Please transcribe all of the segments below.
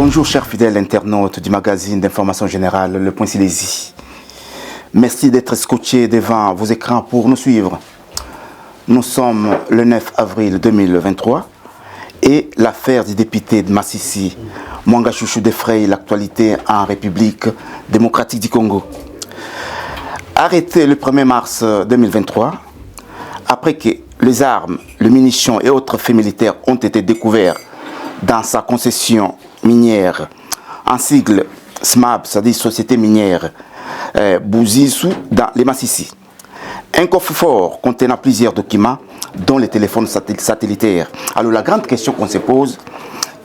Bonjour chers fidèles internautes du magazine d'information générale Le Point Silésie. Merci d'être scotchés devant vos écrans pour nous suivre. Nous sommes le 9 avril 2023 et l'affaire du député de Massissi, Mwanga Chouchou, défraye l'actualité en République démocratique du Congo. Arrêté le 1er mars 2023, après que les armes, les munitions et autres faits militaires ont été découverts dans sa concession minière, en sigle SMAB, c'est-à-dire Société minière Bouzissou, dans les Massissi. Un coffre-fort contenant plusieurs documents, dont les téléphones satellitaires. Alors la grande question qu'on se pose,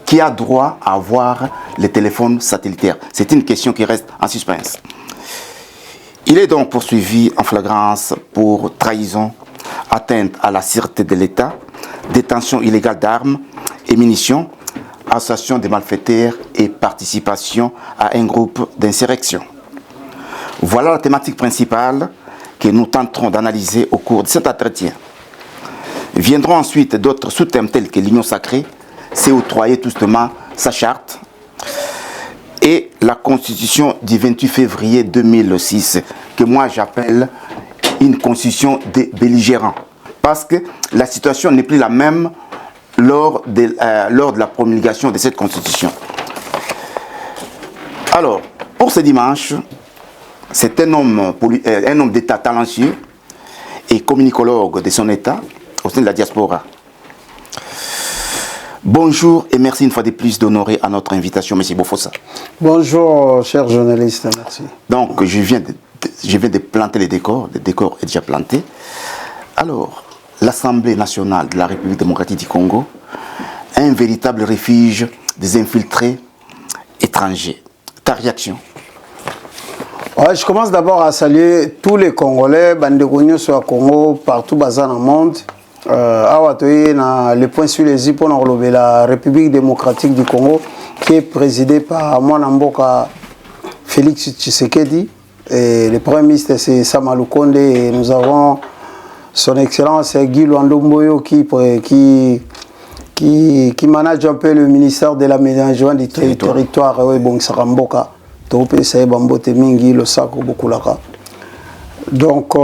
qui a droit à avoir les téléphones satellitaires? C'est une question qui reste en suspense. Il est donc poursuivi en flagrance pour trahison, atteinte à la sûreté de l'État, détention illégale d'armes et munitions, association des malfaiteurs et participation à un groupe d'insurrection. Voilà la thématique principale que nous tenterons d'analyser au cours de cet entretien. Viendront ensuite d'autres sous-thèmes tels que l'union sacrée, c'est octroyer tout simplement sa charte, et la constitution du 28 février 2006, que moi j'appelle une constitution des belligérants, parce que la situation n'est plus la même lors de la promulgation de cette constitution. Alors, pour ce dimanche, c'est un homme d'État talentueux et communicologue de son État au sein de la diaspora. Bonjour et merci une fois de plus d'honorer à notre invitation, M. Bofossa. Bonjour, cher journaliste, merci. Donc, je viens de planter le décor est déjà planté. Alors, l'Assemblée nationale de la République démocratique du Congo, un véritable refuge des infiltrés étrangers. Ta réaction? Ouais, je commence d'abord à saluer tous les Congolais, Bandegogno sur le Congo, partout dans le monde. Le Point Silésie pour la République démocratique du Congo, qui est présidée par Mwanamboka Félix Tshisekedi. Et le Premier ministre, c'est Sama Lukonde. Et nous avons son Excellence Guy Luandomboyo qui manage un peu le ministère de l'aménagement du territoire. Donc,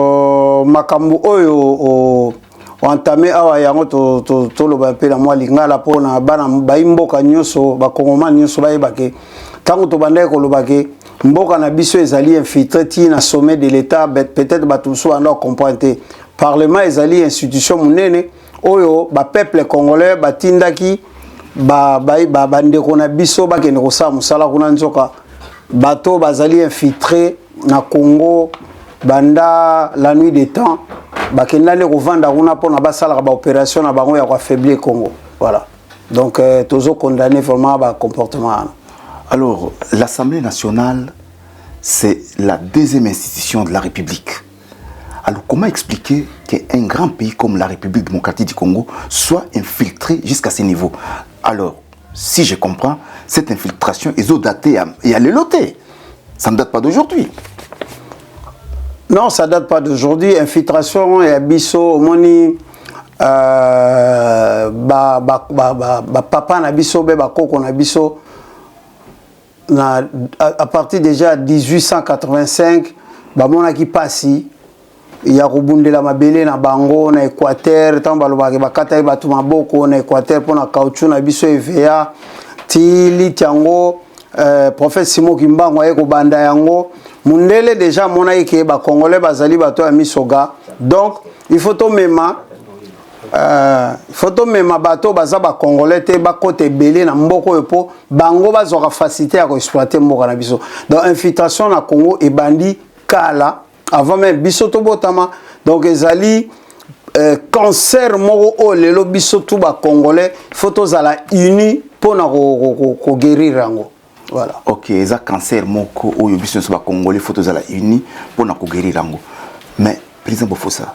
Makambu Oyo entamé awa yango to loba pe na mwa lingala pona bana baimboka nyoso bakongoma nyoso bayebake tango to bandai ko lobake mboka na biso ezali infiltré ti na sommet de l'état, peut-être batuso ando comprendre parlement ezali institution munene oyo ba peuple congolais batindaki bandeko na biso bakende ko sa musala kuna nzoka bato bazali infiltré na Congo banda la nuit des temps bakendane kovanda kuna pona basala ba opération na bango ya ko affaiblir Congo. Voilà. Donc toujours condamné vraiment ba comportement. Alors, l'Assemblée nationale, c'est la deuxième institution de la République. Alors, comment expliquer qu'un grand pays comme la République démocratique du Congo soit infiltré jusqu'à ce niveau? Alors, si je comprends, cette infiltration est datée et elle est lotée. Ça ne date pas d'aujourd'hui. Non, ça ne date pas d'aujourd'hui. Infiltration et abisso, moni, papa na biso, koko na biso, à partir déjà de 1885, mona qui passe, il y a Rubunde la Mabele na Bango, na Équateur, Tambalobake, Bakata Batuma Boko, na Équateur, pour na caoutchouc, na biso EVA, Tili, Tiango, prophète Simon Kimbango, Eko Banda Yango. Mundele déjà mona ike ba congolais bazali bato ya misoga, donc il faut to mema bato baza ba congolais te ba kote belé na mboko epo bango bazoka facilité à exploiter mboka na biso. Donc infiltration na Congo et bandi kala avant même biso to botama, donc ezali cancer moko o lelo biso tout ba congolais faut to zala uni pona ko guérir rango. Voilà. Ok, ça cancer moko ou yobison soba congolais photos à la uni pour na guérir rango. Mais président Bofossa,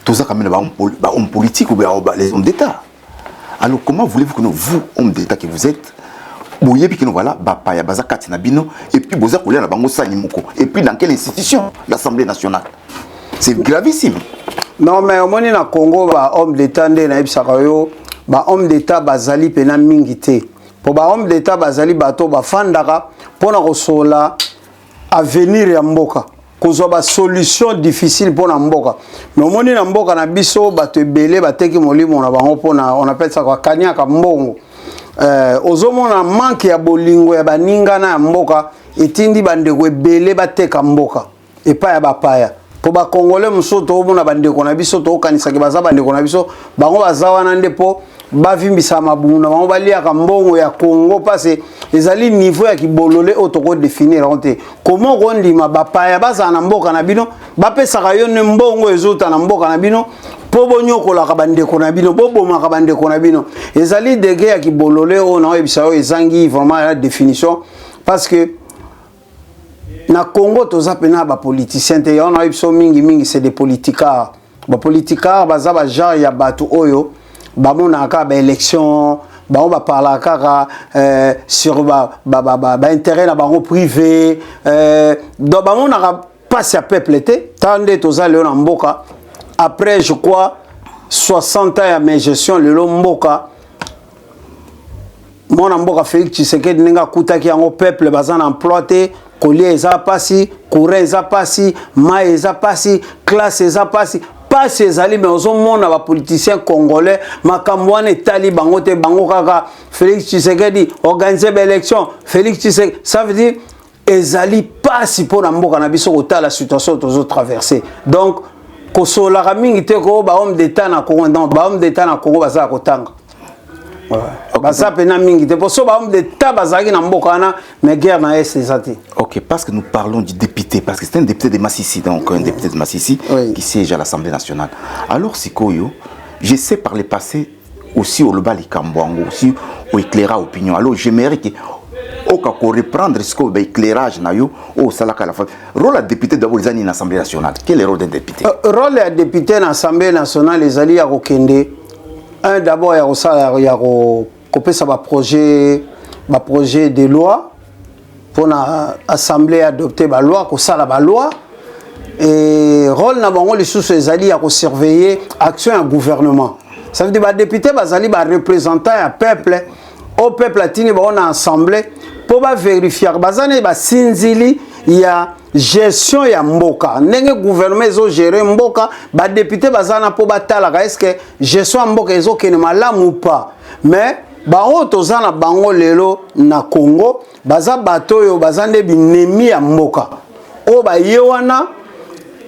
tout ça quand même homme politique ou bien les hommes d'État. Alors comment voulez-vous que nous, vous hommes d'État que vous êtes, bouyez puis que nous voilà bapaya baza katina bino et puis boza kolia na bango sani moko et puis dans quelle institution? L'Assemblée nationale. C'est gravissime. Non mais au moins na Congo ba homme d'État ndé na ibsaka yo ba homme d'État bazali pena mingité. pour ba homme d'état bazali bato ba fandaka pour na kosola avenir ya mboka kozwa ba solution difficile pour na mboka mais omoni na mboka na biso bato ebele bateki molimo na bango pona on appelle ça quoi kanyaka mbongo ozomona manque ya bolingo ya baningana ya mboka etindi bandeko ebele bateka mboka epa ya bapaya po ba congolais musoto omona bandeko na biso to kanisa ke baza bandeko na biso bango bazawana ndepo bavimbisa mabungu na bango baliaka mbongo ya Congo parce ezali niveau ya kibolole otoko définir onte comment kondima bapaya baza na mboka na bino bapesaka yo ne mbongo ezota na mboka na bino po bonyokolaka bandeko na bino bobomaka bandeko na bino ezali dege ya kibolole o na oyebisa yo ezangi vraiment la définition parce que na Congo toza pena ba politiciens te on oyebisa mingi c'est des politicards ba politicards baza ba genre ya batu oyo bamonaka ba élection ba parla kaka sur ba intérêt na bango privé donc bamonaka passe à peuple te tande toza leo na mboka après je crois 60 ans ya mes gestion lelo mboka mona mboka Félix Tshisekedi ninga kutaki yango peuple baza na emploi te collier eza pasi courant eza pasi mai eza pasi classe eza pasi pas ces amis mais aux monde ba politiciens congolais makambo wana etali bango te bango kaka Félix Tshisekedi organiser ba élection Félix Tshisekedi ça veut dire ezali pasi pour na mboka na biso kota la situation tozo traverser donc kosola mingi te ko ba homme d'état na Congo donc ba homme d'état na Congo baza kotanga baza pena mingi te pour ça ba homme d'état bazaki na mboka na mais guerre na est ezati. OK, parce que nous parlons du député, parce que c'est un député de Massissi, donc un député de Massissi qui siège à l'Assemblée nationale. Alors, Sikoyo, je sais par le passé aussi au Lobali Kambouango, aussi au éclairage opinion. Alors, j'aimerais que au cas qu'on reprendre ce éclairage au Salaka la fois. Rôle de député d'abord les années dans l'Assemblée nationale. Quel est le rôle d'un député? Rôle de député dans l'Assemblée nationale, les alliés à Okende. Un d'abord, il y a un projet de loi. Pour l'Assemblée adopter la loi, pour ça la loi. Et rôle n'a pas les sous alliés à surveiller l'action du gouvernement. Ça veut dire que les députés sont représentants du peuple. Au peuple latino, on a assemblée pour vérifier. Il y a gestion ya mboka. Nenge gouvernement ezo gérer mboka, ba député bazana po batala est-ce que gestion mboka ezo kene malamu ou pas. Mais bango tozana bango lelo na Congo, baza bato yo bazande binemi ya mboka. O ba yewana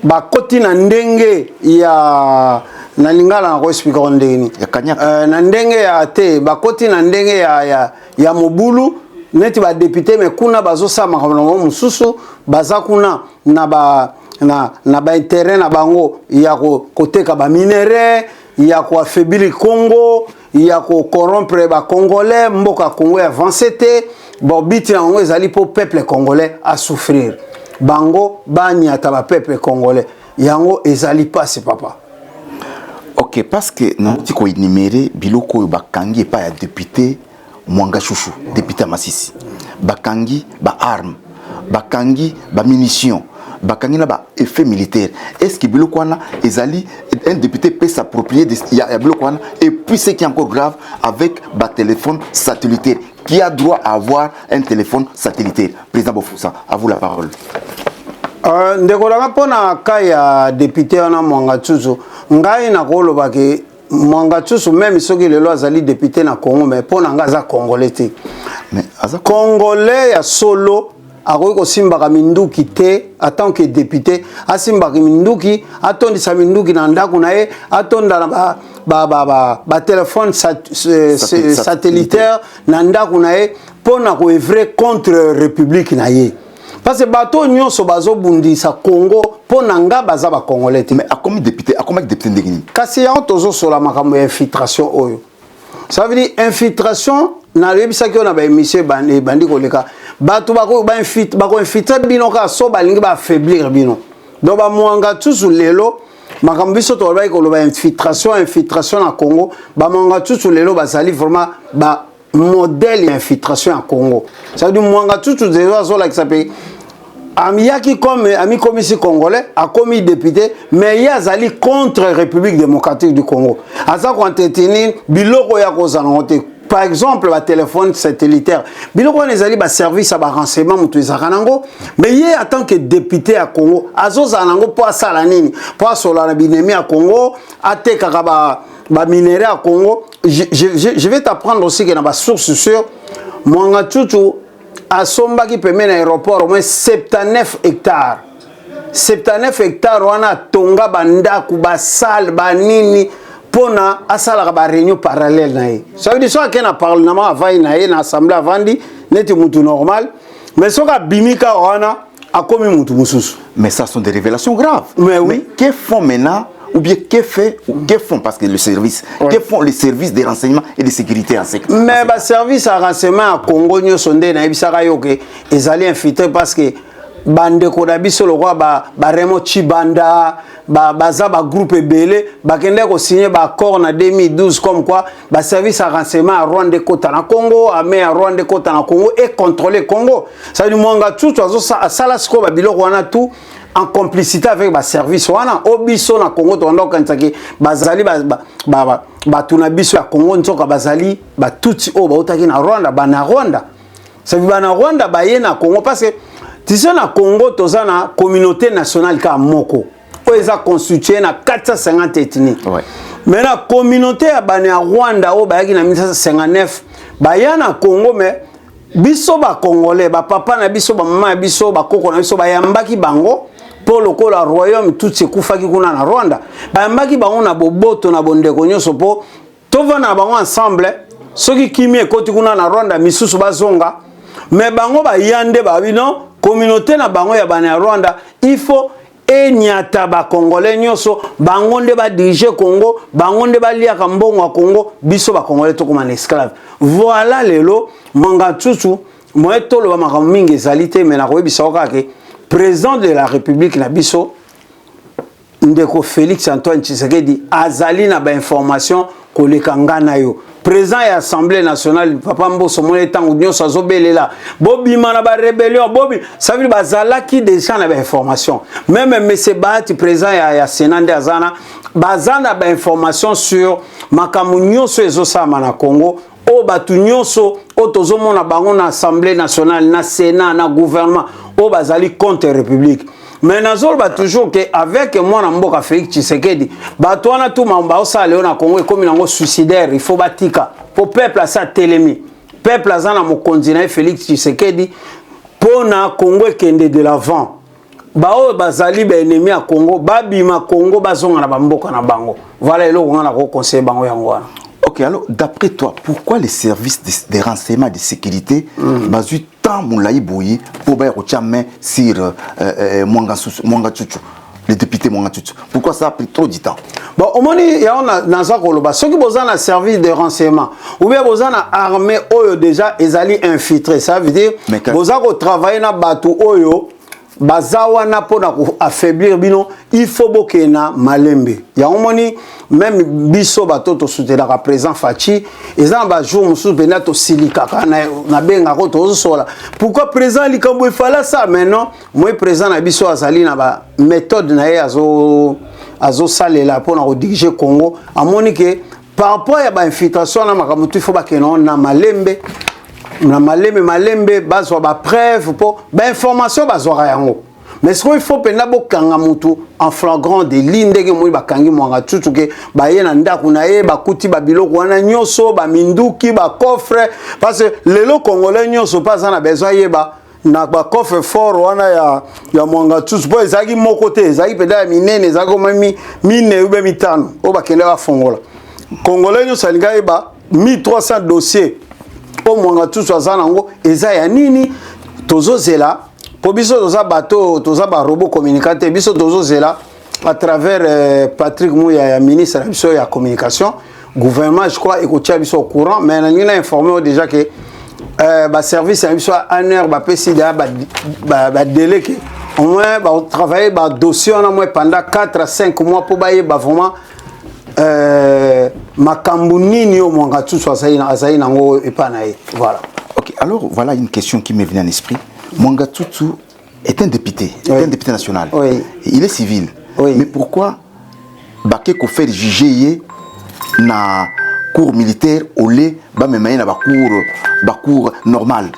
ba koti na ndenge ya na lingala na ko expliquer ndenge ya kanyaka na ndenge ya te ba koti na ndenge ya mobulu neti ba député mais kuna bazo sama makambo mususu baza kuna na ba intérêt na bango ya koteka ba minéraux ya ko affaiblir Congo ya ko corrompre ba congolais mboka Congo avancé te bon biti na ngo ezali po peuple congolais à souffrir bango banyata ba peuple congolais yango ezali passe papa. OK, parce que non ti ko énumérer biloko bakangi pa ya député Mwanga Chouchou, député à Massissi. Bakangi, ba armes, bakangi, ba munitions, bakangi na ba effet militaire. Est-ce que Bilokwana ezali un député peut s'approprier de Bilokwana et puis ce qui est encore grave avec ba téléphone satellitaire. Qui a droit à avoir un téléphone satellitaire? Président Bofoussa, à vous la parole. Ndekolanga pona kaya député wana Mwanga Chouchou. Ngai na koloba ke Mwanga Chouchou même soki lelo azali député na Congo mais pona ngaza congolais te. Mais congolais ya solo akoki kosimbaka minduki te en tant que député asimbaka minduki atondisa minduki na ndako na ye atonda na ba téléphone satellitaire na ndako na ye pona ko œuvrer contre république na ye. Parce que bato nyonso bazo bundisa Congo pona nga baza ba congolais te. Mais a comme député ndengini. Kasi ya tozo sola makambo ya infiltration oyo. Ça veut dire infiltration na lebisa ki ona ba émission bandi koleka. Bato bako infiltrer bino ka so balingi ba affaiblir bino. Donc ba Mwanga Chouchou lelo makambo biso to ba ko ba infiltration na Congo, ba Mwanga Chouchou lelo bazali vraiment ba modèle d'infiltration en Congo. Ça veut dire Mwanga Chouchou déjà zo la qui s'appelle Amiaki comme ami commissaire congolais a commis député mais il y a contre République démocratique du Congo. Asa ko entretenir biloko ya ko zanonte par exemple le téléphone satellitaire biloko wana ezali service à renseignement mutu ezaka nango mais ye en tant que député à Congo azoza nango po asala nini po asola na binemi à Congo atekaka ba minerai à Congo. Je vais t'apprendre aussi que na ba source sûre Mwanga Tutu asombaki pembe na aéroport au moins 79 hectares 79 hectares wana tonga bandaku basal banini pona asala ba réunion parallèle na ye. Ça veut dire soit que na parlement avant na ye na assemblée avandi neti mutu normal mais soka bimika wana akomi mutu mususu. Mais ça sont des révélations graves. Mais oui. Mais que font maintenant ou bien que font parce que le service que font les services de renseignement et de sécurité en sécurité. Mais ba service à renseignement à Congo nyo sonde na ebisaka yo ke ezali infiltré parce que bande ko na biso le roi ba Remo Chibanda baza ba groupe belé bakende ko signer ba accord na 2012 comme quoi ba service à renseignement à Rwanda kota na Congo armée à Rwanda kota na Congo et contrôler Congo. Ça veut dire Mwanga tout sala siko ba biloko wana tout en complicité avec ba service wana obiso na Congo to ndo kantsaki bazali ba tuna biso ya Congo nzoka bazali ba tuti o ba utaki na Rwanda bana Rwanda. Ça veut dire na Rwanda ba ye na Congo parce que tu sais na Congo toza na communauté nationale ka moko o eza constitué na 450 ethnies. Ouais. Mais la communauté ya bana Rwanda o ba yaki na 1959 ba ya na Congo mais biso ba congolais ba papa na biso ba mama biso ba koko na biso ba yambaki bango pour le coup la royaume tout se kufaki kuna na Rwanda ba yambaki bango na boboto na bondeko nyoso po tova na bango ensemble soki kimi ekoti kuna na Rwanda misusu bazonga mais bango ba yande ba bino communauté na bango ya bana Rwanda il faut enyata ba congolais nyoso bango nde ba diriger Congo bango nde ba liaka mbongo wa Congo biso ba congolais to comme un esclave. Voilà lelo Mwanga Tutu moeto lo ba makambo mingi ezalité mais na ko biso ka ke président de la République na biso ndeko Félix Antoine Tshisekedi azali na ba information ko lekanga na yo président ya Assemblée nationale papa Mboso mona tango nyonso azobelela bobima na ba rébellion bobi ça veut dire bazalaki déjà na ba information même monsieur Bahati président ya Sénat de azana bazana ba information sur makambo nyonso ezosama na Congo o batu nyonso o tozomona bango na Assemblée nationale na Sénat na gouvernement o bazali contre République. Mais nazol ba toujours que avec moi na mboka Félix Tshisekedi bato wana tout mamba osa leo na Congo comme nango suicidaire il faut batika pour peuple ça telemi peuple azana mo continent Félix Tshisekedi pona Congo kende de l'avant bao bazali ba ennemi à Congo babima Congo bazonga na bamboka na bango voilà eloko ngana ko conseiller bango yango wana. Ok, alors d'après toi, pourquoi les services de renseignement de sécurité basu tant moulaï bouilli pour bailler au main sur Mwanga Tutu, le député Mwanga Tutu? Pourquoi ça a pris trop de temps? Bon, au moment où il y a un koloba, ceux qui ont un service de renseignement ou bien besoin armée oyo déjà ils allaient infiltrer, ça veut dire besoin de travailler na batu oyo bazawa na pona ko affaiblir bino il faut bokena malembe ya omoni même biso bato to soutenir la président Fachi ezan ba jour musu bena to silika na benga ko to sola pourquoi président likambo il fallait ça maintenant moi président na biso azali na ba méthode na ye azo salela pona ko diriger Congo amoni que par rapport ya ba infiltration na makambo il faut bakena na malembe na malembe bazwa ba preuve pour ba information bazwa yango mais ce qu'il faut pena bokanga mutu en flagrant délit ndenge moi bakangi Mwanga Tutu ke ba ye na ndaku na ye bakuti ba biloko wana nyoso ba minduki ba coffre parce que lelo congolais nyoso pas na besoin yeba na ba coffre fort wana ya Mwanga Tutu po ezaki moko te ezaki peda minene ezako mami mine ube mitano o bakende ba fongola congolais nyoso alinga yeba 1300 dossiers au Mwanga Tutu azanango eza ya nini tozozela po biso toza bato toza ba robot communicateur biso tozozela à travers Patrick Mouya ya ministre biso ya communication gouvernement je crois écouter biso au courant mais on a informé déjà que ba service ya biso en heure ba PCDA ba délai que au moins ba travailler ba dossier on a moins pendant 4 à 5 mois pour ba vraiment makambu nini au Mwanga Tutu azali nango epanaye voilà. Ok, alors voilà une question qui me vient en esprit. Mwanga Tutu est un député, oui. Est un député national. Oui. Il est civil. Oui. Mais pourquoi Baké ko faire juger na cours militaire au lait ba même na ba cours normal.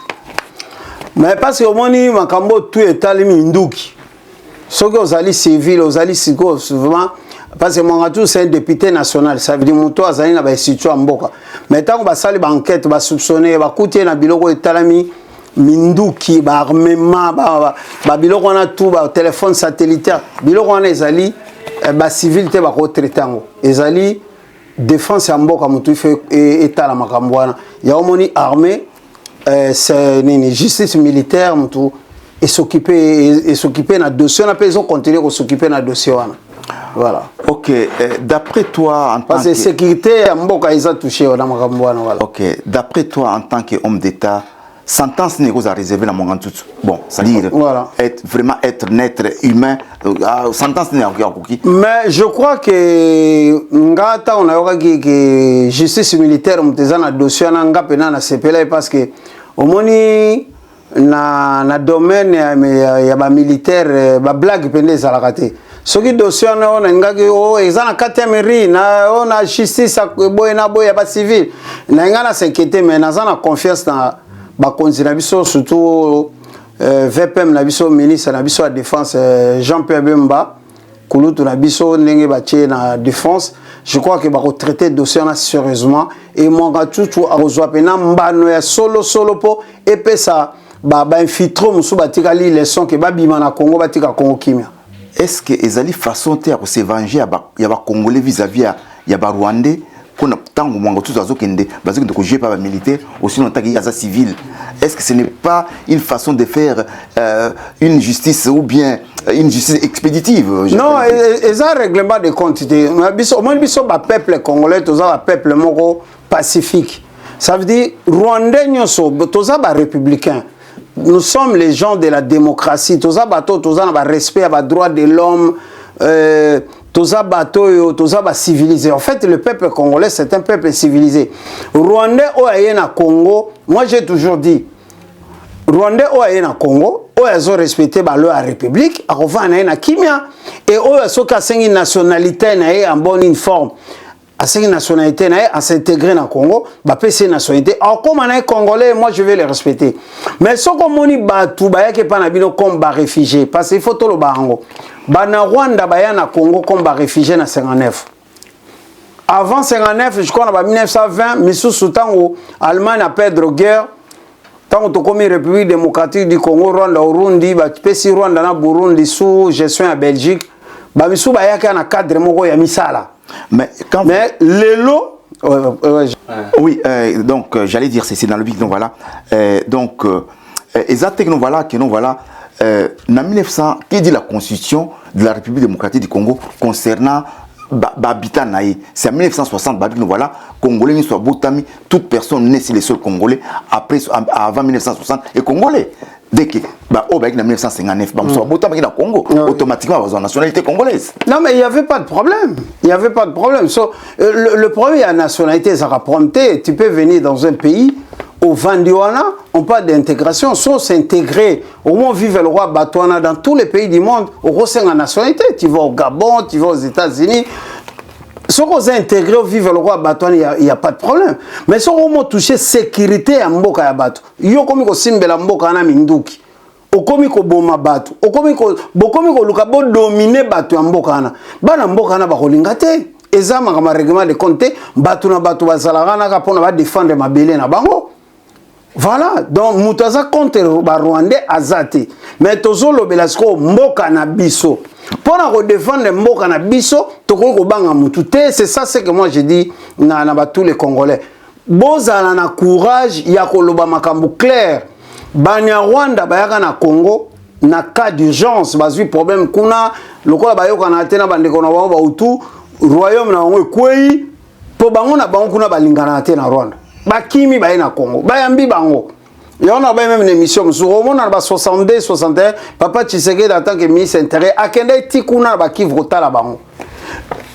Mais parce que moni makambo tout etali minduki. Ce que vous allez civil, vous allez siko souvent parce que mon tout c'est un député national, ça veut dire moto azali na ba institut mboka. Mais tant ba sali ba enquête ba soupçonner ba couter na biloko etalami minduki ba armement ba biloko na tout ba téléphone satellitaire biloko na ezali ba civil te ba ko traiter ngo ezali défense ya mboka mutu fait etala makambo wana ya omoni armée c'est une justice militaire mutu et s'occuper na dossier on peut continuer à s'occuper na dossier wana voilà. OK, d'après toi en parce que sécurité ya mboka isa touché na makambo wana voilà. OK, d'après toi en tant qu'homme d'état sentence n'est pas réservée dans mon tout. Bon, c'est-à-dire voilà. être naître humain, sentence n'est pas cookie. Mais je crois que ngata on a que justice militaire mtezana dossier na ngapena na CPLA parce que au moni na domaine ya ba militaire ba blague pende za la raté. Ce qui dossier na ngaki o ezana katemeri na on justice boy na boy ya ba civil. Na ngana s'inquiéter mais na zana confiance na ba konzina biso surtout VPM na biso ministre na biso la défense Jean-Pierre Bemba kulutu na biso ndenge batie na défense je crois que ba traiter dossier na sérieusement et mon tout a reçoit pena mbano ya solo po et pe ça ba infiltrer musu batika li leçon que ba bima na Congo batika Congo kimia. Est-ce que ezali façon te à se venger ya ba congolais vis-à-vis ya ba rwandais qu'on a tant que moi tout ça kende parce que de jouer pas militaire aussi longtemps qu'il y a ça civil. Est-ce que ce n'est pas une façon de faire une justice ou bien une justice expéditive? Non, ils ont un règlement de compte. Au moins, ils sont un peuple congolais, ils sont un peuple pacifique. Ça veut dire, Rwandais, ils sont républicains. Nous sommes les gens de la démocratie. Ils ont un respect à droit de l'homme. Toza bateau, toza ba civilisé. En fait, le peuple congolais, c'est un peuple civilisé. Rwandais au na Congo, moi j'ai toujours dit, Rwandais au na Congo, ils ont respecté leur république, à revenir na Kimia, et ils ont une nationalité en bonne forme. À cette nationalité, à s'intégrer dans le Congo, bah PC nationalité. Alors comme on est congolais, moi je vais les respecter. Mais ce qu'on moni batu, bah y'a que pas nabino comme bah réfugié, parce qu'il faut tout le barango. Bah na Rwanda, bah y'a na Congo comme bah réfugié na 59. Avant 59, je crois en 1920, Missou Soutan ou Allemagne a perdu la guerre. Tant que comme République démocratique du Congo, Rwanda, Burundi, bah PC Rwanda na Burundi sous gestion à Belgique, bah Missou bah y'a que na cadre moko ya misala. Mais les lots. Oui, donc j'allais dire c'est dans le but donc voilà. Donc exactement voilà que nous voilà. En 1900, qui dit la constitution de la République démocratique du Congo concernant Babitan Naï. C'est en 1960 nous voilà Congolais ne soit Boutami, toute personne née c'est les seuls Congolais après avant 1960 et Congolais. Dès que en 1959, Congo, automatiquement, la nationalité congolaise. Non, mais il n'y avait pas de problème. Il n'y avait pas de problème. Le problème, il y a la nationalité, ça rapproché. Tu peux venir dans un pays, au Vandiwana, on parle d'intégration, sans s'intégrer. Au moins, vivre le roi Batouana dans tous les pays du monde, au sein de la nationalité. Tu vas au Gabon, tu vas aux États-Unis. Si on est intégré au vivre le roi Batouana, il n'y a pas de problème. Mais si on touche sécurité à Mboka ya Batou, il y a comme Simbela Mboka na Minduki. Okomi ko boma Batou. Okomi ko luka bo dominer Batou ya Mboka na. Bana Mboka na ba kolinga te. Ezama kama règlement de compte Batou na Batou bazalaka na ka pona ba défendre mabele na bango. Voilà, donc Moutaza contre Rwandais azate. Mais tozolo belasko Mboka na biso. Pour défendre Mboka na biso, toko ko banga mutu te, c'est ça c'est que moi je dis na tous les Congolais. Bozala na courage ya koloba makambu clair. Banya Rwanda bayaka na Congo na cas d'urgence, bazui problème kuna lokola bayoka na tena bandeko na bango ba utu royaume na bango kwei po bango na bango kuna balingana te na Rwanda. Bakimi baye na Congo, bayambi bango. Il y a même une émission, sur au monde, 62, 61, Papa Tshisekedi en tant que ministre intérieur, a kende tikuna ba ki vota la bango.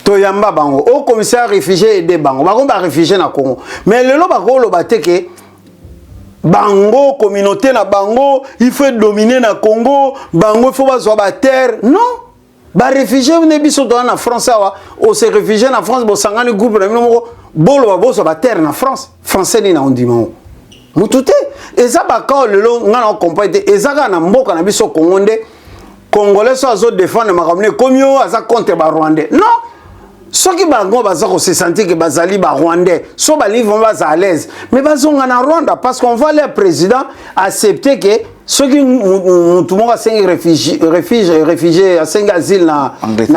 Toyamba bango, au commissaire réfugié aidé bango, bango ba réfugié na Congo. Mais le lo bango lo bateke bango communauté na bango, il faut dominer na Congo, bango il faut ba terre. Non. ba réfugié ne biso to na France awa o se réfugié na France bo sangani groupe na bino bolo ba boso ba terre na France français ni na ondima mutute eza ba ka lelo ngana comprendre ezaka na mboka na biso kongonde congolais so azo défendre makamne komio aza contre ba rwandais non soki bango baza ko se sentir que bazali ba rwandais so ba livre baza à l'aise mais bazonga na Rwanda parce qu'on va le président accepter que soki mutu moko asengi réfugié asengi asile na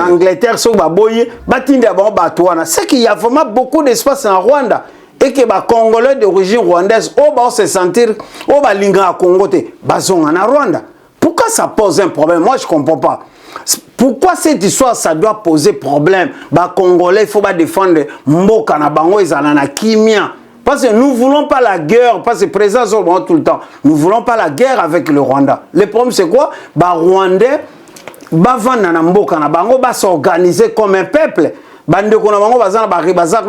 Angleterre so ba boye batinde bango bato wana c'est qu'il y a vraiment beaucoup d'espace en Rwanda et que ba congolais d'origine rwandaise o ba se sentir o ba linga Congo te bazonga na Rwanda. Pourquoi ça pose un problème? Moi je comprends pas. Pourquoi cette histoire ça doit poser problème? Ba congolais il faut pas défendre mboka na bango ezala na kimia. Parce que nous ne voulons pas la guerre, parce que le président Zobo tout le temps, nous ne voulons pas la guerre avec le Rwanda. Le problème c'est quoi? Bah Rwandais, bah vanda mboka na bango, bah s'organiser comme un peuple. Bande ko na bango bazana ba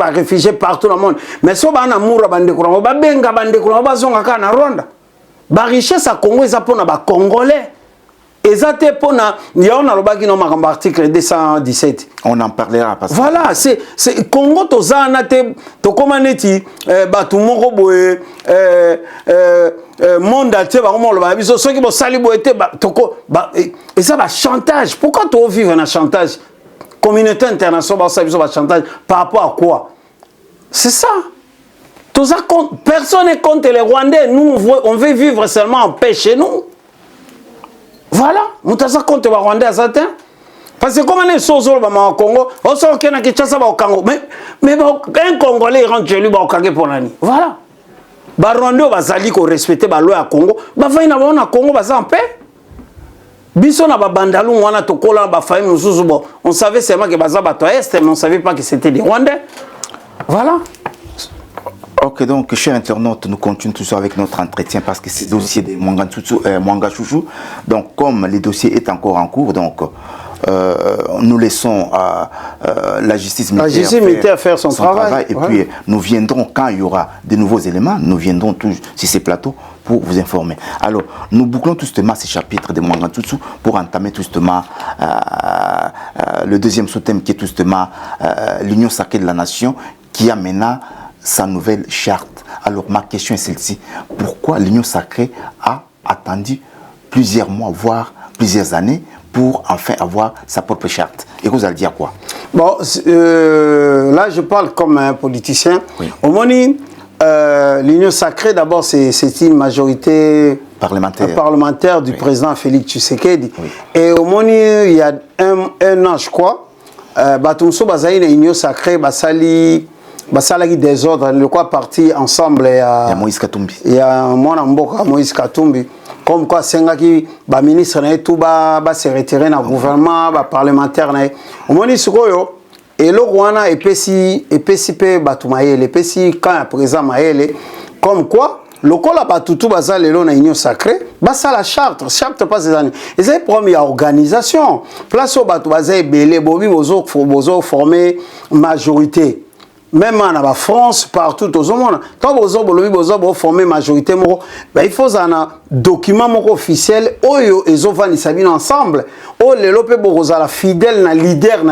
réfugiés partout dans le monde. Mais so ba na mura bande ko na ba benga bande ko na ba zonga ka na Rwanda. Ba richesse à Congo eza pona ba congolais. Ezate pona yaona lobaki no makambo article 217. On en parlera parce que voilà, c'est Congo tozana te to komaneti batu moko boye monde ate ba mo loba biso soki bo sali bo ete ba toko ba et ça va chantage. Pourquoi tu vivre un chantage? Communauté internationale ba chantage par rapport à quoi? C'est ça. Personne n'est contre les Rwandais. Nous on veut vivre seulement en paix chez nous. Voilà, mutasa contre les Rwandais à certains. Parce que comme on est sozo au Congo, on sort qu'il y a Kinshasa au Congo. Mais un Congolais rentre chez lui au Congo pour l'année. Voilà. Les Rwandais bazali ko respecter la loi à Congo. Ba va ina ba Congo ba en paix. Biso na ba bandalu wana to kola ba famille mususu bo. On savait seulement que baza bato est mais on savait pas que c'était des Rwandais. Voilà. Ok, donc, chers internautes, nous continuons toujours avec notre entretien parce que c'est le dossier de Mwanga Chouchou. Donc, comme le dossier est encore en cours, donc, nous laissons la justice militaire faire son travail. Et puis, nous viendrons, quand il y aura de nouveaux éléments, nous viendrons tous sur ces plateaux pour vous informer. Alors, nous bouclons tout justement ces chapitres de Mwanga Chouchou pour entamer tout justement le deuxième sous-thème qui est tout justement l'union sacrée de la nation qui amènera sa nouvelle charte. Alors ma question est celle-ci. Pourquoi l'Union sacrée a attendu plusieurs mois, voire plusieurs années pour enfin avoir sa propre charte? Et vous allez dire quoi? Bon, là je parle comme un politicien. Oui. Au moins, l'Union sacrée d'abord c'est une majorité parlementaire du président Félix Tshisekedi. Oui. Et au moins il y a un an je crois, Batumso Bazaï l'Union sacrée Basali basalaki des ordres le quoi parti ensemble ya Moïse Katumbi ya mwana mboka Moïse Katumbi comme quoi sengaki ba ministre na tout ba se retirer na gouvernement ba parlementaire na omoni sikoyo eloko wana epesi pe batumayele epesi quand présent mayele comme quoi lokola batutu baza lelo na union sacrée basa la charte pas ces années et c'est première organisation place au batu baza ebele bobi bozo former majorité. Même en France, partout au monde, quand vous avez formé majorité, il faut un document officiel où ils ont ensemble, où les gens fidèles, les leaders,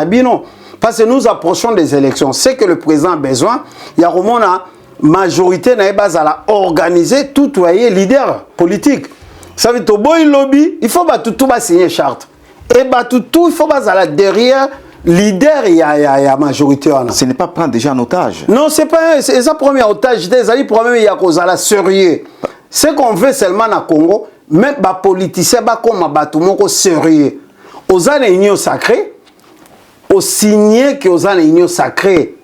parce que nous approchons des élections. C'est que le président a besoin, il y a une majorité à organiser tout les leaders politiques. Ça veut dire que lobby, il faut tout signer charte. Et tout, il faut derrière. Leader, il y a la majorité. Ce n'est pas prendre déjà en otage. Non, c'est pas ça premier otage. Les problèmes, il y a cause à la sérieux. Ce qu'on veut seulement à Congo, même les politiciens, comme les sérieux. Aux années union sacrée, au signé que aux années union sacrée.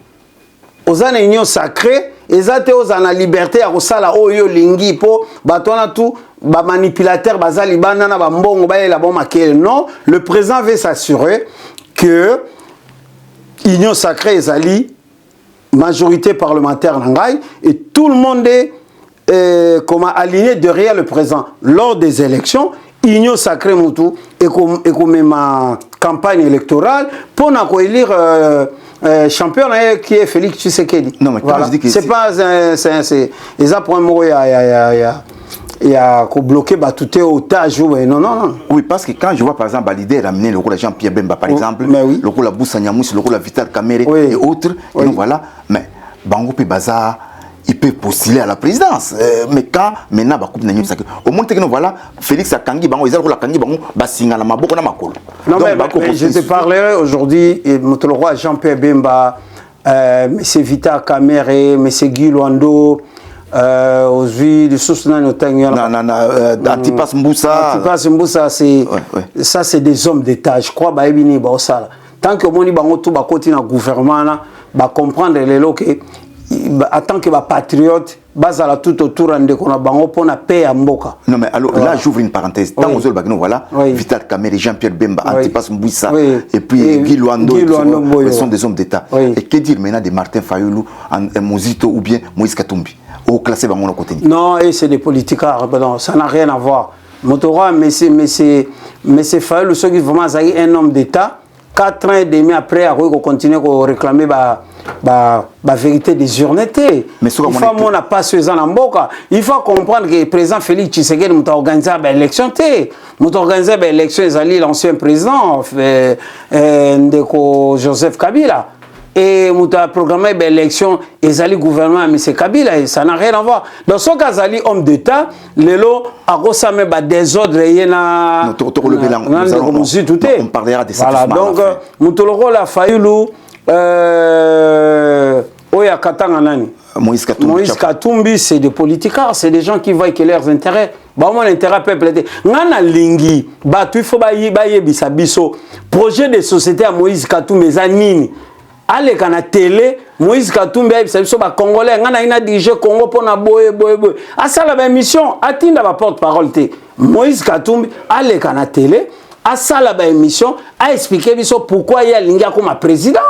Aux années union sacrée, ils ont la liberté à Rosala, Oyo, Lingi, Po, Batona, tout, manipulateur, Bazali, Banana, Bambongo, la bombe. Non, le président veut s'assurer que l'Union sacrée est alliée, majorité parlementaire Nangai, et tout le monde est aligné derrière le président. Lors des élections, l'Union sacrée Moutou et comme ma campagne électorale pour élire champion qui est Félix Tshisekedi. Non, mais voilà. C'est pas c'est les apprendre il y a bloqué tout est otage. Non, non, non. Oui, parce que quand je vois par exemple l'idée ramener le rôle Jean-Pierre Bemba, par exemple, oui. le rôle Boussa Nyamous, le rôle Vital Kamere et autres, et donc voilà, mais Bango Baza, il peut postuler à la présidence. Mais quand maintenant, au moins, voilà, Félix Akangi, Bango, ils ont la Kangi, Bango, Bassinga, la Maboko, Namakolo. Non, mais je te parlerai aujourd'hui, notre roi Jean-Pierre Bemba, M. Vita Kamere, M. Guy Luando, aux huiles, les sources Antipas Mboussa. Antipas Mboussa, ça c'est des hommes d'État. Je crois que tant que mon bango tout ba côté dans gouvernement, ba comprendre les locs en tant que patriote, bazala tout autour de qu'on a bango pour la paix à Mboka. Non mais alors là j'ouvre une parenthèse. Tant aux autres voilà, Vital Kamere, Jean-Pierre Bemba, Antipas Mboussa et puis Guy Luando, ils sont des hommes d'État. Et que dire maintenant de Martin Fayoulou, Mozito ou bien Moïse Katumbi au classé bango na côté? Non, et c'est des politiques, non, ça n'a rien à voir. Motora, mais c'est Fayoulou, ceux qui vraiment un homme d'État. 4 ans et demi après, on continue à réclamer la vérité des urnetés. Il faut qu'on pas ce il faut comprendre que le président Félix Tshisekedi a organisé l'élection. Il a organisé l'élection, l'ancien président Joseph Kabila. Et il a programmé l'élection, le gouvernement M. Kabila, et ça n'a rien à voir. Dans ce cas, il homme d'État, Lelo a reçu des ordres, on parlera de ça. Voilà, donc, Moutoloro la Fayoulou, Oya Katanga Nani. Moïse Katumbi, c'est des politicards, c'est des gens qui voient que leurs intérêts. Bah, mon intérêt peuple était. Ngana lingi, bah, tu faut bailler biso. Projet de société à Moïse Katumbi, Zanini. Allez, quand la télé, Moïse Katumbi, c'est sur les Congolais, on a une dirigé Congo pour na boye. À ça la émission, atteindre la porte-parole. Moïse Katumbi, allez, quand la télé, à ça la émission, a expliqué pourquoi il y a l'inga comme président.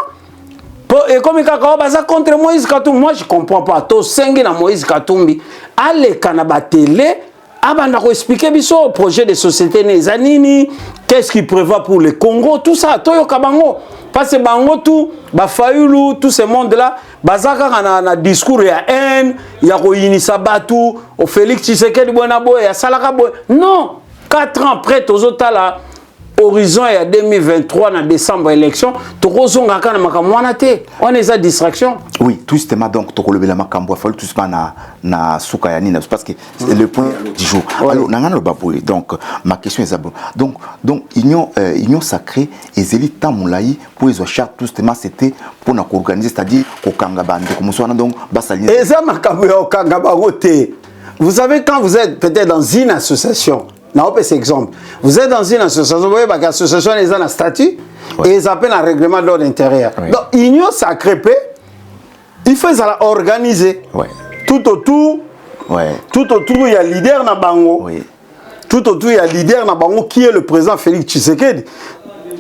Et comme il y a contre Moïse Katumbi, moi je ne comprends pas. Tout cinq na Moïse Katumbi, allez, quand la télé, avant expliquer le projet de société Nezanini, qu'est-ce qu'il prévoit pour le Congo, tout ça, Toyo Kabango. Parce que Bango tout, Fayoulou, tout ce monde-là, Bazaka a un discours, il y a haine, il y a Royinisa Batou, au Félix Tshisekedi Bonabo, il y a Salaka Boy. Non, 4 ans après, tous autres là, horizon il y a 2023, en décembre, élection, on est à distraction. Oui, tout justement, donc, Tokolobe la Makambo, il faut tout simplement na Soukayani, parce que c'est le point du jour. Alors, donc, ma question est donc, union sacrée, et Zéli Tamoulaï, pour les charte, tout justement, c'était pour nous organiser, c'est-à-dire au Kangaba, donc, Bassalini. Et ça, Makambo, Kangaba, vous savez, quand vous êtes peut-être dans une association, non, c'est exemple. Vous êtes dans une association, vous voyez, l'association est dans un statut et ils appellent un règlement de l'ordre intérieur. Ouais. Donc, l'union sacrée, il faut organiser. Ouais. Tout autour, il y a leader na bango. Oui. Tout autour, il y a leader na bango qui est le président Félix Tshisekedi.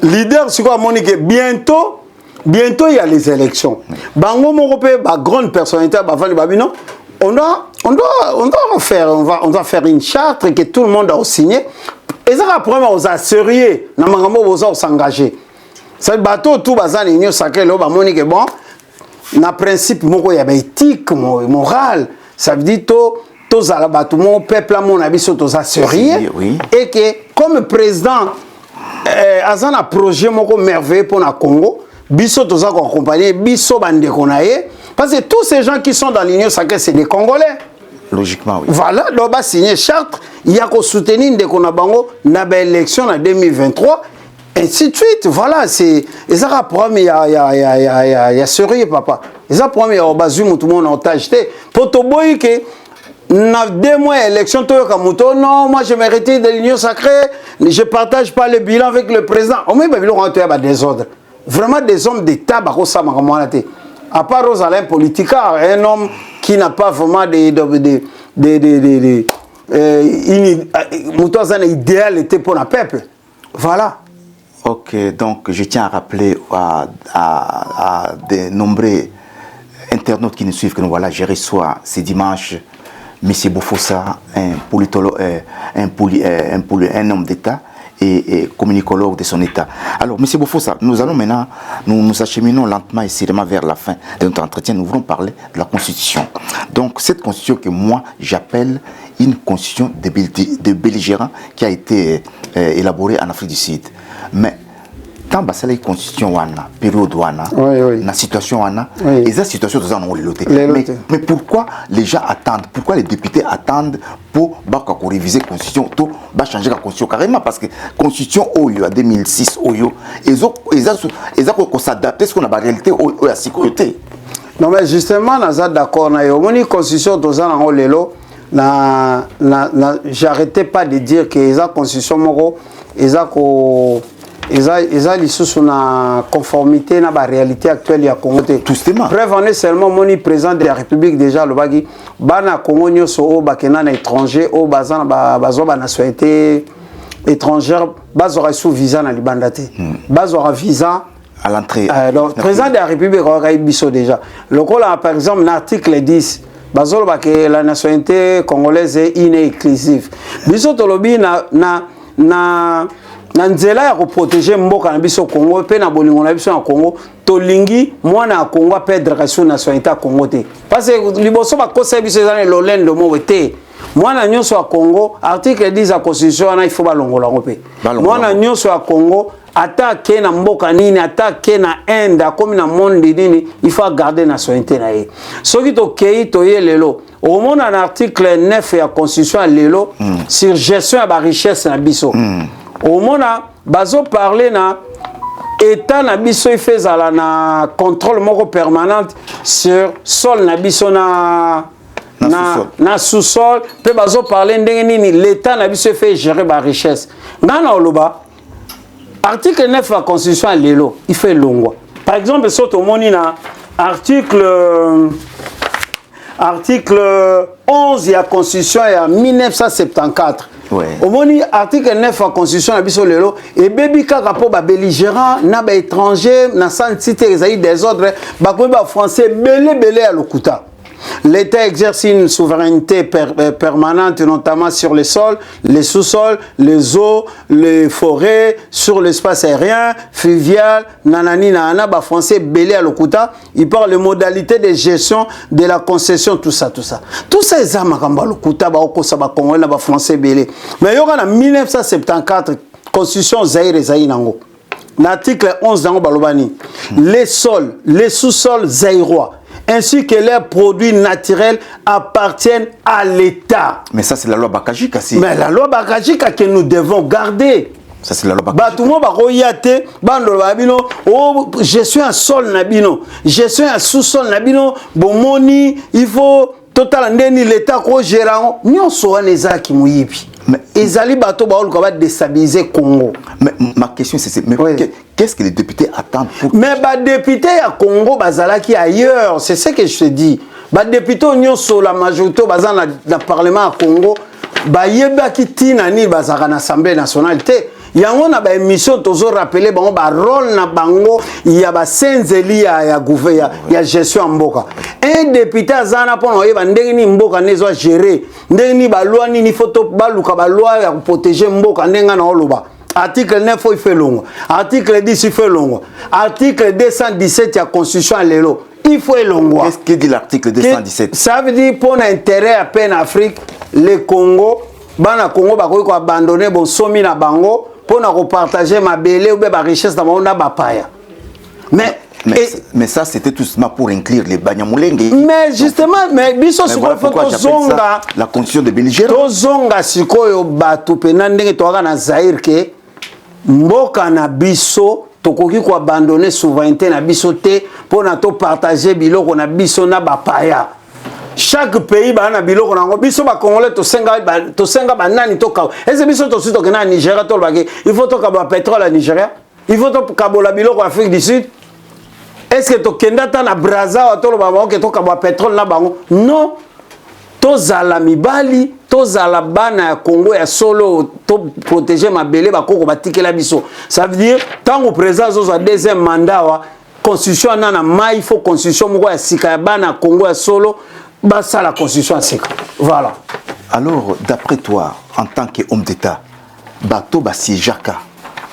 Leader, c'est quoi, Monique? Bientôt, il y a les élections. Oui. Bango, mon repère, grande personnalité, non? On doit faire une charte que tout le monde a signé. Et ça, après, on va s'assurer, on va s'engager. C'est le bateau, tout bazan, l'union sacrée, là, Monique, bon, na principe, il y a éthique, morale. Ça veut dire que tout le peuple, mon avis, sont assurés. Et que, comme président, Azan a un projet merveilleux pour le Congo, Bisso, tous accompagné, Bisso, bande konaye. Parce que tous ces gens qui sont dans l'Union sacrée, c'est des Congolais. Logiquement, oui. Voilà, donc on va signer charte, il y a qu'à soutenir des Konabango, dans l'élection en 2023, ainsi de suite. Voilà, c'est. Et ça, il y a sérieux, papa. Et ça, il y a tout le monde a acheté. Pour te dire que, dans 2 mois d'élection, non, moi je me retire de l'Union sacrée, je ne partage pas le bilan avec le président. Au moins, il y a des ordres. Vraiment des hommes d'État, à part Rosalyn Politica, un homme qui n'a pas vraiment une idéalité pour le peuple. Voilà. Ok, donc je tiens à rappeler à de nombreux internautes qui nous suivent que nous voilà, je reçois ce dimanche M. Bofossa, un homme d'État et communicologue de son État. Alors, M. Bofossa, nous allons maintenant, nous acheminons lentement et sérieusement vers la fin de notre entretien. Nous voulons parler de la Constitution. Donc, cette Constitution que moi, j'appelle une constitution de belligérants qui a été élaborée en Afrique du Sud. Mais tant que la constitution wana période wana la situation wana et la situation de on mais pourquoi les gens attendent, pourquoi les députés attendent pour réviser la constitution, pour changer la constitution carrément, parce que la constitution oyo en 2006 oyo ils ont s'adapter ce qu'on a la réalité à la sécurité. Non mais justement nous sommes d'accord na yo moni constitution tozana ngo lelo na j'arrêtais pas de dire que la constitution moko eza lisusu na conformité na ba réalité actuelle ya Congo te. Justement. Preuve en est seulement moni président de la République déjà le bagi bana Congo nyoso o bakena na étranger o bazana bazo ba nationalité étrangère bazora sous visa na libanda te. Bazora visa à l'entrée. Donc président de la République a biso déjà. Le là par exemple l'article 10 bazolo ba que la nationalité congolaise est inexclusive. Biso tolobi na nzela ya ko protéger mboka na biso Congo pe na bolingo na biso na Congo tolingi mwana ya Congo perdre son nationalité à Congo te parce que liboso ba kosa biso ezana lolendo mo te mwana nyonso ya Congo article 10 ya constitution na il faut balongola ngope mwana nyonso ya Congo attaque na mboka nini attaque na Inde comme na monde nini il faut garder nationalité na ye soki to kei to ye lelo au monde en article 9 ya constitution lelo sur gestion ya ba richesse na biso au monde bazo parler na état na biso il fait na contrôle moko permanent sur sol na biso na sous-sol pe bazo parler ndenge nini l'état na biso fait gérer ba richesse ngana oloba article 9 de la constitution lelo il fait longo par exemple soto moni na article 11 de la constitution ya 1974. Au moni article 9 de la constitution biso lelo et bébi kaka po ba belligérant na ba étranger na santité ezali désordre ba ko ba français belé à lokuta. L'État exerce une souveraineté permanente, notamment sur les sols, les sous-sols, les eaux, les forêts, sur l'espace aérien, fluvial, nanani nana, ba français belé à l'Okuta. Il parle des modalités de gestion de la concession, tout ça. Tout ça, c'est ça, makamba l'Okuta, ba okosa ba Congolais, ba français belé. Mais il y a en 1974, Constitution Zaïre Zaïnango. L'article 11 d'Ango Balobani. Les sols, les sous-sols zaïrois, ainsi que leurs produits naturels appartiennent à l'État. Mais ça, c'est la loi Bakajika. Si. Mais la loi Bakajika que nous devons garder. Ça, c'est la loi Bakajika. Tout le monde je suis un sol nabino, je suis un sous-sol nabino, bon moni, il faut total ndeni l'État ko gérant. Nyon so aneza ki muyibi. Mais ezali bato ba oluka ba déstabiliser Congo. Mais ma question c'est qu'est-ce que les députés attendent pour... Mais les députés à Congo bazalaki ailleurs, c'est ce que je te dis. Les députés ont sur la majorité dans le Parlement à Congo, bayebaki tina ni bazaka na Assemblée nationale té. Yango na ba émission tozo rappeler bango ba rôle na bango ya ba senzeli ya gouvernement ya gestion mboka. Un député azana pona oyeba ndenge ni mboka nezo gérer, ndenge ni ba loi ni photo baluka ba loi ya protéger mboka ndenga na oloba. Article 9 il fait long. Article 10 il fait long. Article 217 de la Constitution lelo il faut long. Qu'est-ce que dit l'article 217? Ça veut dire pour l'intérêt à peine Afrique, le Congo, bana Congo ba ko abandonner bon somi na bango pour na repartager ma belé ou ba richesse dans na ba paya. Mais ça, c'était tout simplement pour inclure les Banyamulenge. Mais justement, mais biso voilà pourquoi j'appelle ça la constitution de belligérants. Tozonga sikoyo batu penandenge toaka na Zaïre ke mboka na biso tokoki ko abandonner souveraineté na biso te pour na to partager biloko na biso na bapaya. Chaque pays ba na biloko nango biso ba Congolais to senga ba nani to ka. Est-ce biso to suto ke na Nigeria to baki il faut to ka ba pétrole à Nigeria. Il faut to ka bola biloko Afrique du Sud. Est-ce que tu as na Brazza ou que tu as pétrole na bango? Non. Tozala mibali, tozala bana ya Congo ya solo to protéger ma belé ba koko batike la biso. Ça veut dire tant au président zo deuxième mandat wa constitution na mai faut constitution moko ya sika ya bana Congo ya solo ba ça la constitution sika. Voilà. Alors d'après toi en tant qu'homme d'État, bato ba siégeaka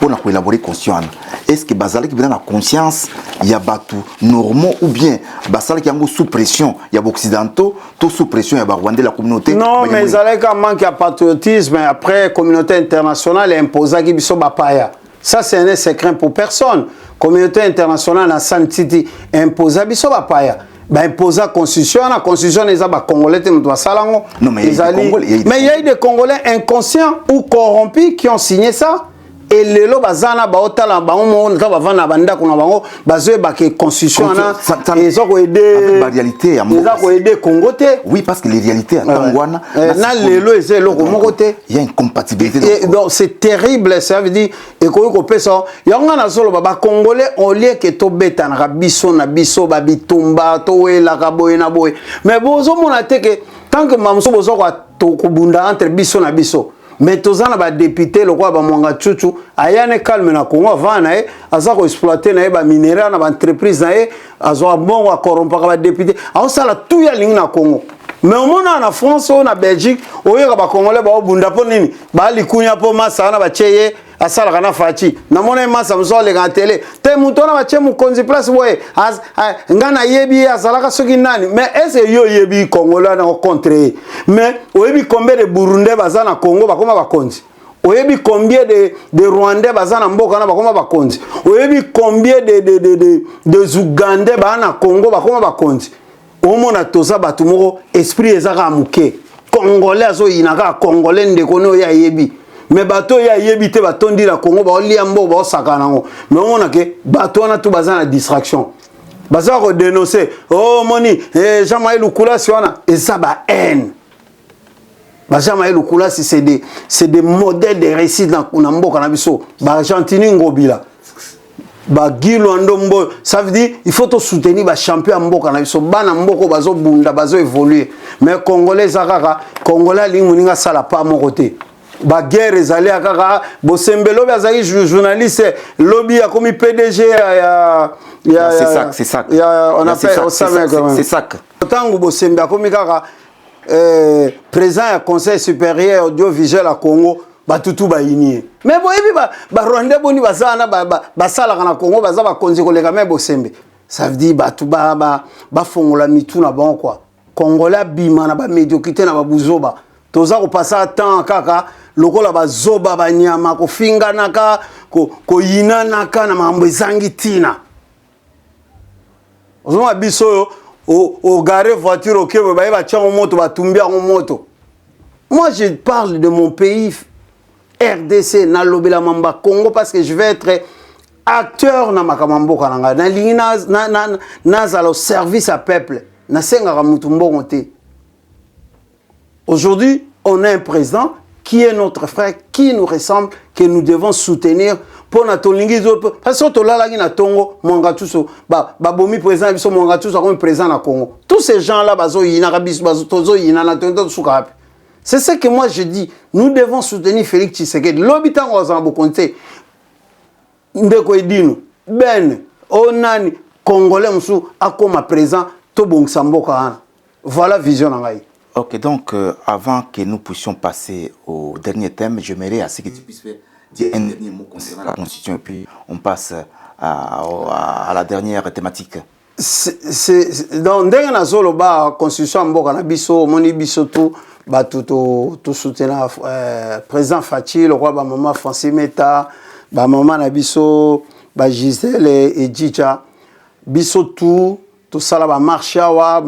pour élaborer conscience. Est-ce que Bazali qui vient dans la conscience, il y a battu normaux ou bien Bazali qui est sous pression, il y a occidentaux, tout sous pression, il y a Rwandais, la communauté. Non, mais Bazali qui manque de patriotisme, après la communauté internationale imposa qui biso bapaya. Ça c'est un secret pour personne. Communauté internationale na santiti imposa biso bapaya. Bah imposa constitution, la constitution les a congolais te salango. Non mais il y a eu des Congolais inconscients ou corrompus qui ont signé ça. Et les lois bazana baotala baomo ka bavana banda kuna bango bazoe ba que constitution na ils ont aider la réalité à ils ont aider Congo te. Oui parce que les réalités à Tangwana na lelo eze loko moko te. Il y a une compatibilité donc c'est terrible ça veut dire et ko pesa yanga na solo ba congolais on lieu que to beta na biso na biso ba bitumba to wela ka boye na boye mais bozo mona te que tant que mamso bozo ko bunda entre biso na biso. Mais tous les députés, le roi Bamwanga Tchouchou, ayane calme na Congo, avant nae, aza ko exploiter nae ba minéral na ba entreprise nae, azo bon wa corrompre ba député. A ça la tout ya ligne na Congo. Mais au monde en France ou en Belgique, au yaka ba Congolais ba bunda po nini, ba likunya po masa na ba cheye, asala kana fachi. Na mona masa mzo le ga télé. Te muto na ba che mu konzi place boye. Ngana yebi asala ka soki nani. Mais est-ce yo yebi Congolais na contre. Mais oyebi combien de Burundais baza na Congo ba koma ba konzi. Oyebi combien de Rwandais baza na mboka na ba koma ba konzi. Oyebi combien de Ougandais ba na Congo ba koma ba konzi. Omona toza batu moko esprit ezaka muke. Congolais azo inaka Congolais ndeko no ya yebi. Mais bato ya yebi te batondi la Congo ba lia mbo ba sakana ngo. Mais omona ke bato na tout baza na distraction. Baza ko dénoncer. Oh moni, Jean-Maël Lukula siona et ça ba haine. Jean-Maël Lukula c'est des modèles de récits dans mboka na biso. Ba Argentine ngobila. Ça veut dire il faut soutenir les champions mboka na biso bana mboko bazo bunda bazo évoluer mais congolais zakaka congolais linguninga sala pas mon côté ba guerre ezali akaka bosembelo bazali journaliste lobby a comme PDG c'est ça on appelle c'est ça tango bosembe comme kaka président du conseil supérieur audiovisuel à Congo batutu ba inie mais boyebi ba Rwanda boni bazana ba sala kana Congo baza ba konzi koleka me bosembe ça veut dire batu ba fongola mitu na bon quoi congolais bima na ba médiocrité na ba buzoba toza ko passer temps kaka lokola ba zoba ba nyama ko finga naka ko yina naka na mambo ezangi tina ozoma biso o garer voiture au Québec ba tcha moto ba tumbia moto. Moi je parle de mon pays RDC na lobela mamba Congo parce que je vais être acteur na makamambo kananga na lingina na zalo service à peuple na senga mutumbo monté. Aujourd'hui, on a un président qui est notre frère, qui nous ressemble, que nous devons soutenir pour notre lingi parce que to la na Tongo Mwanga Tuso ba bomi président biso Mwanga Tuso comme président na Congo. Tous ces gens là bazo yina biso bazo tozo yina na tonto suka. C'est ce que moi je dis. Nous devons soutenir Félix Tshisekedi. L'habitant Ozambo Konte, Ndeko Edino, Ben, Onani, Congolais Moussou, Akoma présent, Tobong Samboka. Voilà la vision. Ok, donc avant que nous puissions passer au dernier thème, j'aimerais à ce que tu puisses faire dire un dernier mot concernant la Constitution et puis on passe à la dernière thématique. Dans la Constitution, Mboka Biso, Moni Biso, tout soutenir président Fachi, le roi maman Francis Meta, maman Nabiso, Gisèle et Djicha, Biso tout ça là marche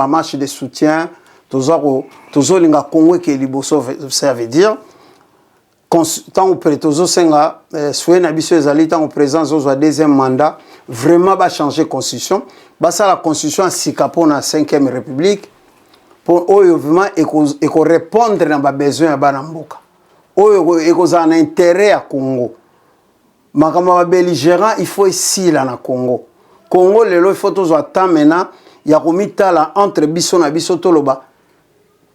marche de soutien, tout linga Congo que liboso ça veut dire tant au prétozo senga souhait Nabiso ezali tant au président zo deuxième mandat vraiment va changer constitution, ça la constitution sikapo na 5e république. Pour vraiment répondre à nos besoins à Banamboka. Ils un intérêt à Congo. Makama belligérant, il faut ici là na Congo. Congo il faut tous attendre maintenant, il y a komitala entre biso na biso toloba.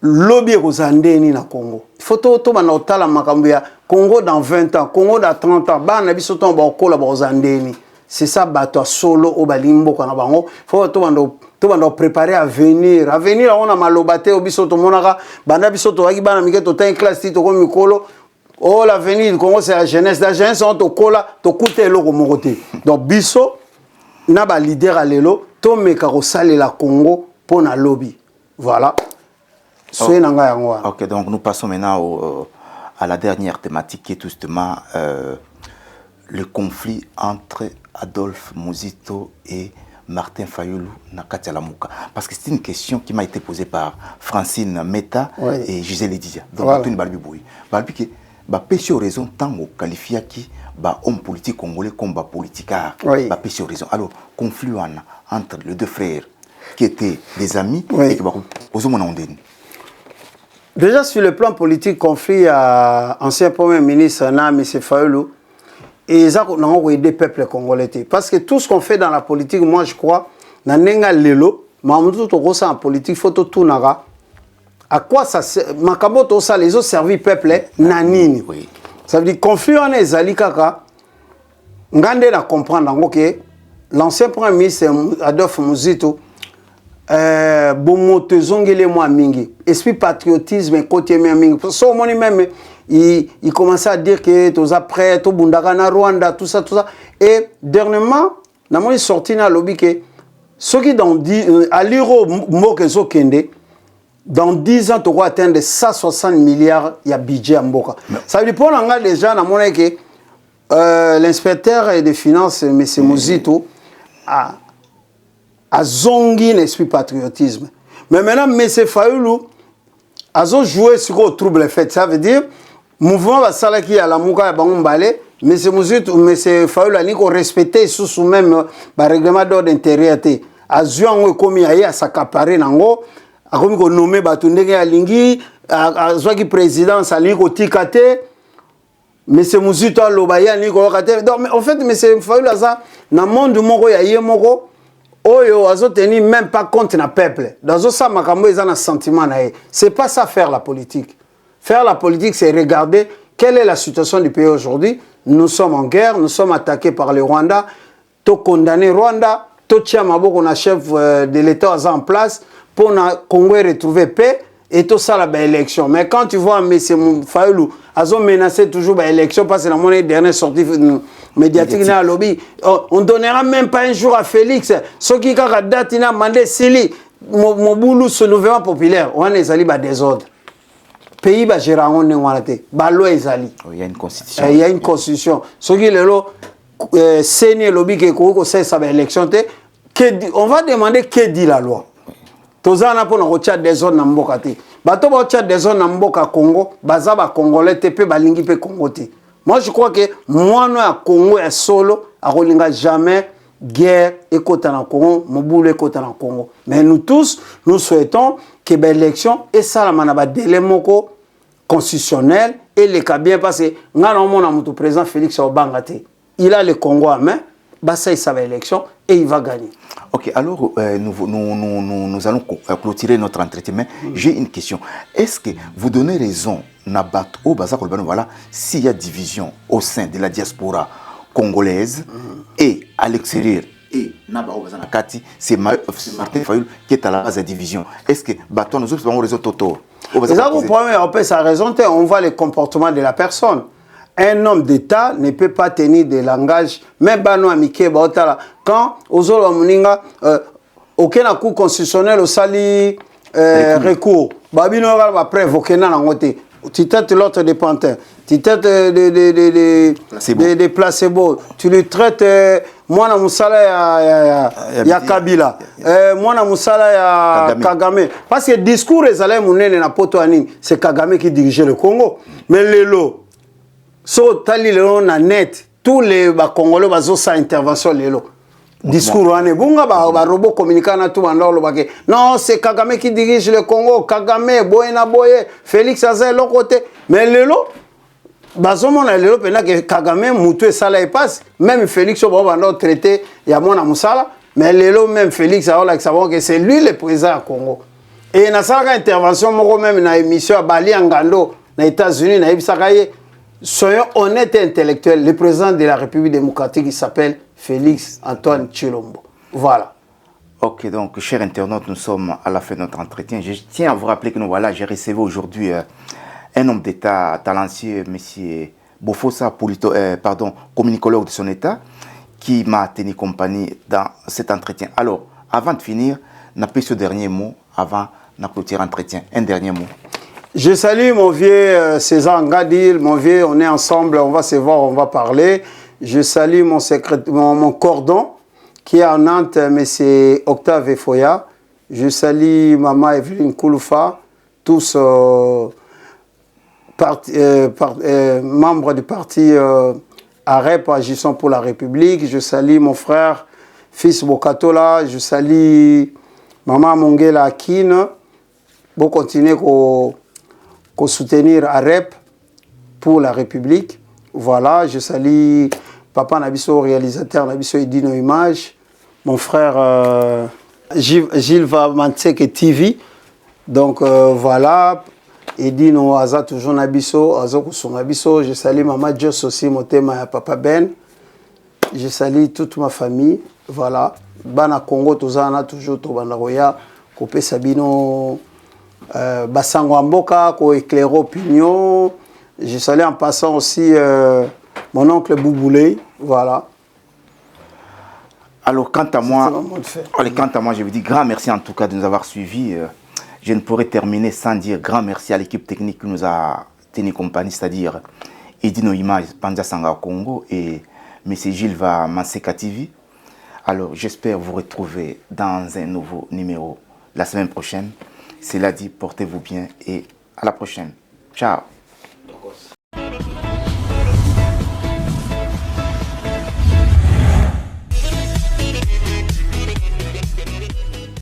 Lobby kozandeni na Congo. Il faut tout banotala makambo ya Congo dans 20 ans, Congo dans 30 ans, bana biso to ba kola bazandeni. C'est ça bato solo au balimbo kana bango. Faut tout bando préparer à venir. À venir on a malobate au biso to monaka, bana biso to waki bana mike to ten classe to ko mikolo. oh l'avenir du Congo c'est la jeunesse on to kola to coûter le côté donc biso na ba leader à lelo to meka ko salela Congo pour na lobby voilà. Ok, donc nous passons maintenant à la dernière thématique qui est tout justement le conflit entre Adolphe Muzito et Martin Fayulu Nakati Alamuka. Parce que c'est une question qui m'a été posée par Francine Meta et Gisèle Edidia. Donc, voilà. Tout une balbi boui. Balbi qui ba péché raison tant au qualifié qui ba homme politique congolais comme ba politicard. Ba péché raison. Alors, conflit entre les deux frères qui étaient des amis et qui ba posé mon ondeni. Déjà sur le plan politique, conflit à ancien premier ministre M. Fayulu et ça on a aidé le peuple congolais parce que tout ce qu'on fait dans la politique, moi je crois, na nenga lelo, mamutu to kosa en politique, faut tout naga. À quoi ça makabo to ça les autres servi peuple nanini. Ça veut dire conflit on est zali kaka. Ngande na comprendre que l'ancien premier ministre Adolphe Muzito bomote zongele moi mingi esprit patriotisme côté mingi so moni même il commençait à dire que tous après tout bundaka na Rwanda tout ça et dernièrement na moni sorti na lobby que ceux qui dans 10 à l'euro mokezo kende dans 10 ans tu vas atteindre 160 milliards il y a budget à mboka ça veut dire pour nga déjà na moni que l'inspecteur des finances M. Muzito a zongi l'esprit patriotisme. Mais maintenant, M. Fayulu a joué sur le trouble fait. Ça veut dire, mouvement va salaki à la mouka bangombale, M. Fayulu a dit qu'on respectait sous même le règlement d'ordre intérieur. A joué comme il a s'accaparer nango, a comme qu'on nommé Batundenge Alingi, a joué président Salingi Kotikate, M. Muzito a l'obaya ni Kokate. Donc en fait, M. Fayulu a ça, dans le monde du moko ya yé moko. Oyo azo tenu même pas compte na peuple. Dans ça makambo ils ont un sentiment na. C'est pas ça faire la politique. Faire la politique c'est regarder quelle est la situation du pays aujourd'hui. Nous sommes en guerre, nous sommes attaqués par le Rwanda. To condamner Rwanda, to tia maboko na chef de l'État en place pour na Congo retrouver paix et tout ça la élection. Mais quand tu vois M. Fayulu azo menacé toujours ba élection parce que la monnaie dernière sortie médiatique na lobby on donnera même pas un jour à Félix ce qui ka date na mandé Sili Mobutu ce mouvement populaire on ezali ba désordre pays ba gérango ne wanate ba loi ezali il y a une constitution il y a une constitution ce qui lelo seni lobby ke ko ça ba élection te on va demander que dit la loi tozana pour na kotia désordre na mboka te bato ba kotia désordre na mboka Congo baza ba congolais te pe balingi pe Congo te. Moi, je crois que moi, à Congo est solo, à Rolinga jamais guerre et côté en Congo, Mobutu et côté en Congo. Mais nous tous, nous souhaitons que l'élection et ça la manaba délai moko constitutionnel et les cas bien passé. Nous avons mon président Félix Obangate. Il a le Congo en main, bah ça il savait l'élection et il va gagner. Ok, alors nous allons clôturer notre entretien. Mais j'ai une question. Est-ce que vous donnez raison, Nabat au Bazar voilà, s'il y a division au sein de la diaspora congolaise et à l'extérieur, et Nabat au Bazar Nakati, c'est Martin Fayulu qui est à la base de la division. Est-ce que Baton, nous avons raison Toto? Ça raison, on voit le comportement de la personne. Un homme d'État ne peut pas tenir des langages, même Bano Amike, quand Ozolo Muninga, aucun coup constitutionnel au sali recours, Babino va prévoquer dans la montée. Tu traites l'autre des panthères, tu traites des placebos, tu lui traites moi na musala ya Kabila, moi na musala ya Kagame. Parce que le discours est allé mounene na poto anime, c'est Kagame qui dirigeait le Congo. Mais lelo, so tali lelo na net, tous les Congolais bazo sa intervention lelo. Discours ane bunga ba robot communicant na tout bandolo bake. Non, c'est Kagame qui dirige le Congo, Kagame boyena boye, Félix Azel l'autre côté. Mais lelo bazo mona lelo pena que Kagame mutu sala et passe, même Félix au bando traité ya mona musala, mais lelo même Félix a la savoir que c'est lui le président du Congo. Et na sala intervention moko même na émission à Bali Ngando na États-Unis na ibisakaye. Soyons honnêtes et intellectuels. Le président de la République démocratique, il s'appelle Félix Antoine Tshilombo. Voilà. Ok, donc, chers internautes, nous sommes à la fin de notre entretien. Je tiens à vous rappeler que nous, voilà, j'ai reçu aujourd'hui un homme d'État talentueux, M. Bofosa, communicologue de son État, qui m'a tenu compagnie dans cet entretien. Alors, avant de finir, n'a pas ce dernier mot avant de clôturer l'entretien. Un dernier mot. Je salue mon vieux César Ngadil, mon vieux, on est ensemble, on va se voir, on va parler. Je salue mon cordon qui est en Nantes, M. Octave Foya. Je salue Maman Evelyne Kouloufa, tous membres du parti AREP, Agissons pour la République. Je salue mon frère, fils Bokatola. Je salue Maman Mongela Akine. Pour continuer à soutenir AREP pour la République. Voilà, je salue Papa Nabiso, réalisateur Nabiso Edino Image. Mon frère Gilles Vamantsek TV. Donc voilà. Edino Aza toujours Nabiso, Aza Kousou Nabiso. Je salue Maman Joss aussi, mon thème à Papa Ben. Je salue toute ma famille. Voilà. Bana Congo, Tozana, toujours Tobandaroya. Kopé Sabino, Basango Amboka, Ko Éclairo Pignon. Je salue en passant aussi mon oncle Bouboulé. Voilà. Alors, quant à moi, je vous dis grand merci en tout cas de nous avoir suivis. Je ne pourrais terminer sans dire grand merci à l'équipe technique qui nous a tenu compagnie, c'est-à-dire Edino Image, Panza Sanga Congo et M. Gilles Manseka TV. Alors, j'espère vous retrouver dans un nouveau numéro la semaine prochaine. Cela dit, portez-vous bien et à la prochaine. Ciao.